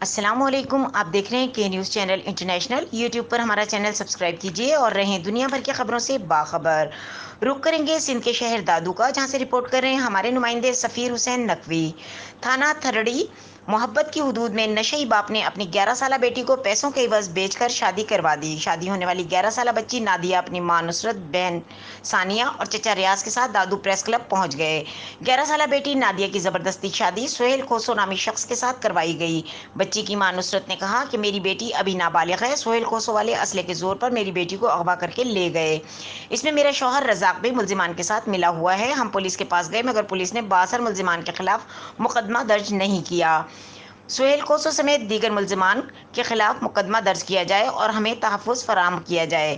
السلام علیکم، آپ دیکھ رہے ہیں کے نیوز چینل انٹرنیشنل۔ یوٹیوب پر ہمارا چینل سبسکرائب کیجئے اور رہیں دنیا بھر کی خبروں سے باخبر۔ رخ کریں گے سندھ کے شہر دادو کا، جہاں سے رپورٹ کر رہے ہیں ہمارے نمائندے سفیر حسین نقوی۔ تھانہ تھرڑی محبت کی حدود میں نشئی باپ نے اپنی 11 سالہ بیٹی کو پیسوں کے عوض بیچ کر شادی کروا دی۔ شادی ہونے والی 11 سالہ بچی نادیہ اپنی ماں نصرت، بہن ثانیہ اور چچا ریاض کے ساتھ دادو پریس کلب پہنچ گئے۔ 11 سالہ بیٹی نادیہ کی زبردستی شادی سہیل کھوسو نامی شخص کے ساتھ کروائی گئی۔ بچی کی ماں نصرت نے کہا کہ میری بیٹی ابھی نابالغ ہے، سہیل کھوسو والے اسلحے کے زور پر میری بیٹی کو اغوا کر کے لے گئے۔ اس میں میرا شوہر رزاق بھی ملزمان کے ساتھ ملا ہوا ہے۔ ہم پولیس کے پاس گئے مگر پولیس نے 62 ملزمان کے خلاف مقدمہ درج نہیں کیا۔ سہیل کھوسو سمیت دیگر ملزمان کے خلاف مقدمہ درج کیا جائے اور ہمیں تحفظ فراہم کیا جائے۔